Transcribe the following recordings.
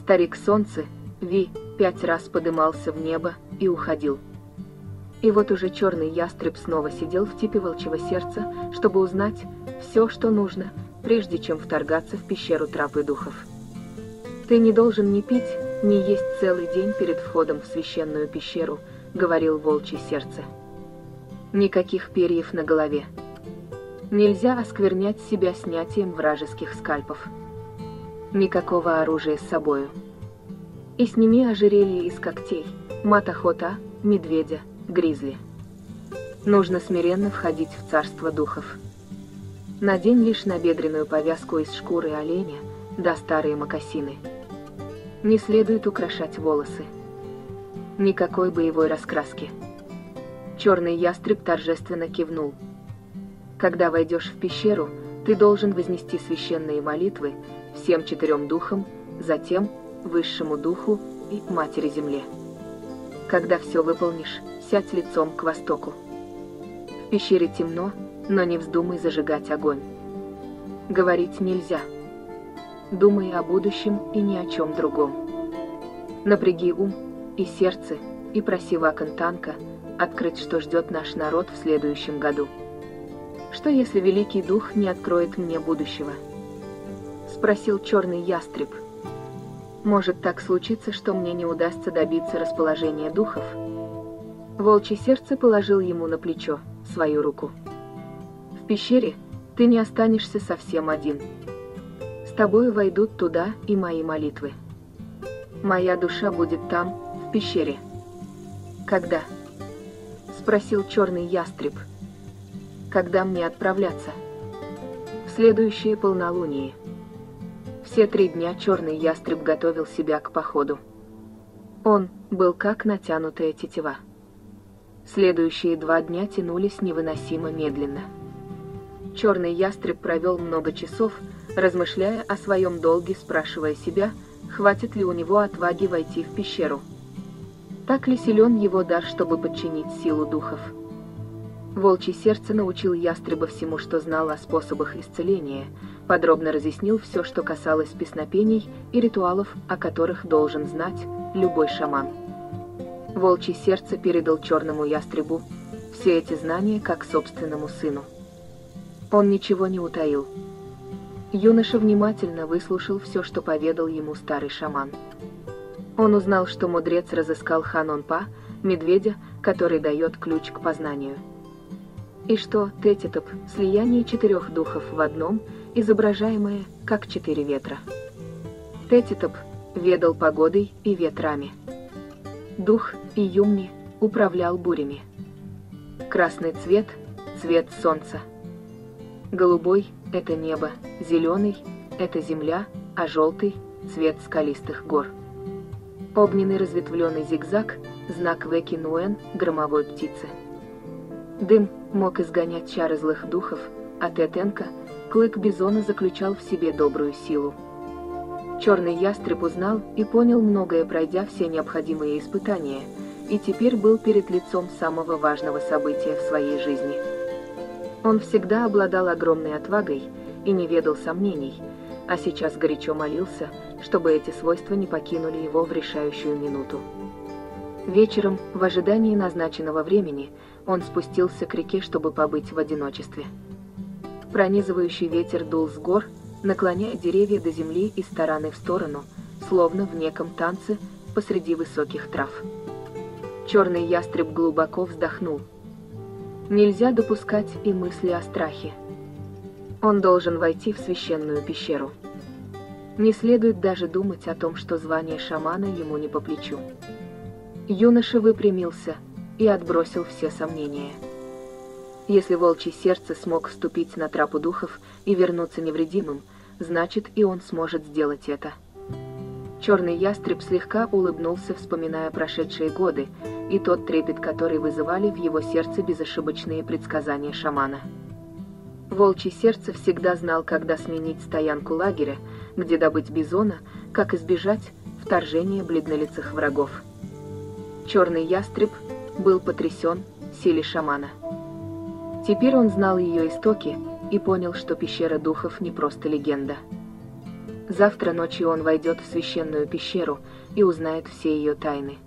Старик Солнце, Ви, 5 раз подымался в небо и уходил. И вот уже черный ястреб снова сидел в типе волчьего сердца, чтобы узнать все, что нужно, прежде чем вторгаться в пещеру трап и духов. «Ты не должен ни пить, ни есть целый день перед входом в священную пещеру», — говорил волчье сердце. «Никаких перьев на голове. Нельзя осквернять себя снятием вражеских скальпов. Никакого оружия с собою. И сними ожерелье из когтей, матахота, медведя, гризли. Нужно смиренно входить в царство духов. Надень лишь набедренную повязку из шкуры оленя, да старые мокасины. Не следует украшать волосы. Никакой боевой раскраски». Черный ястреб торжественно кивнул. «Когда войдешь в пещеру, ты должен вознести священные молитвы всем 4 духам, затем Высшему Духу и Матери Земле. Когда все выполнишь, сядь лицом к востоку. В пещере темно, но не вздумай зажигать огонь. Говорить нельзя. Думай о будущем и ни о чем другом. Напряги ум и сердце и проси Вакантанка открыть, что ждет наш народ в следующем году. Что если Великий Дух не откроет мне будущего?» Спросил черный ястреб. «Может так случиться, что мне не удастся добиться расположения духов?» Волчье сердце положил ему на плечо свою руку. «В пещере ты не останешься совсем один. С тобой войдут туда и мои молитвы. Моя душа будет там, в пещере». «Когда?» — спросил черный ястреб. «Когда мне отправляться?» «В следующее полнолуние». Все 3 дня черный ястреб готовил себя к походу. Он был как натянутая тетива. Следующие 2 дня тянулись невыносимо медленно. Черный ястреб провел много часов, размышляя о своем долге, спрашивая себя, хватит ли у него отваги войти в пещеру. Так ли силен его дар, чтобы подчинить силу духов? Волчье сердце научил ястреба всему, что знал о способах исцеления, подробно разъяснил все, что касалось песнопений и ритуалов, о которых должен знать любой шаман. Волчье сердце передал черному ястребу все эти знания как собственному сыну. Он ничего не утаил. Юноша внимательно выслушал все, что поведал ему старый шаман. Он узнал, что мудрец разыскал Ханонпа, медведя, который дает ключ к познанию. И что Тетитоп — слияние 4 духов в одном, изображаемое как 4 ветра. Тетитоп ведал погодой и ветрами. Дух Июмни управлял бурями. Красный цвет — цвет солнца. Голубой — это небо, зеленый — это земля, а желтый — цвет скалистых гор. Огненный разветвленный зигзаг — знак Веки-Нуэн, громовой птицы. Дым мог изгонять чары злых духов, а Тетенка, клык бизона, заключал в себе добрую силу. Черный ястреб узнал и понял многое, пройдя все необходимые испытания, и теперь был перед лицом самого важного события в своей жизни. Он всегда обладал огромной отвагой и не ведал сомнений, а сейчас горячо молился, чтобы эти свойства не покинули его в решающую минуту. Вечером, в ожидании назначенного времени, он спустился к реке, чтобы побыть в одиночестве. Пронизывающий ветер дул с гор, наклоняя деревья до земли из стороны в сторону, словно в неком танце посреди высоких трав. Черный ястреб глубоко вздохнул. Нельзя допускать и мысли о страхе. Он должен войти в священную пещеру. Не следует даже думать о том, что звание шамана ему не по плечу. Юноша выпрямился и отбросил все сомнения. Если волчье сердце смог вступить на тропу духов и вернуться невредимым, значит и он сможет сделать это. Черный ястреб слегка улыбнулся, вспоминая прошедшие годы и тот трепет, который вызывали в его сердце безошибочные предсказания шамана. Волчье сердце всегда знал, когда сменить стоянку лагеря, где добыть бизона, как избежать вторжения бледнолицых врагов. Черный ястреб был потрясен силе шамана. Теперь он знал ее истоки и понял, что пещера духов не просто легенда. Завтра ночью он войдет в священную пещеру и узнает все ее тайны.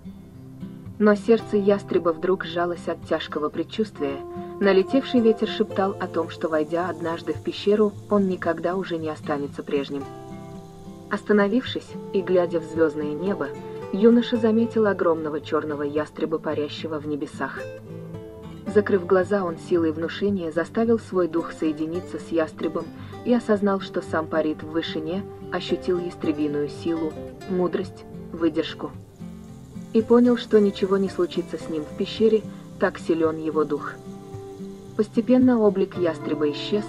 Но сердце ястреба вдруг сжалось от тяжкого предчувствия. Налетевший ветер шептал о том, что, войдя однажды в пещеру, он никогда уже не останется прежним. Остановившись и глядя в звездное небо, юноша заметил огромного черного ястреба, парящего в небесах. Закрыв глаза, он силой внушения заставил свой дух соединиться с ястребом и осознал, что сам парит в вышине, ощутил ястребиную силу, мудрость, выдержку. И понял, что ничего не случится с ним в пещере, так силен его дух. Постепенно облик ястреба исчез,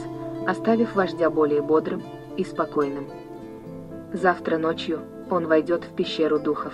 оставив вождя более бодрым и спокойным. Завтра ночью он войдет в пещеру духов.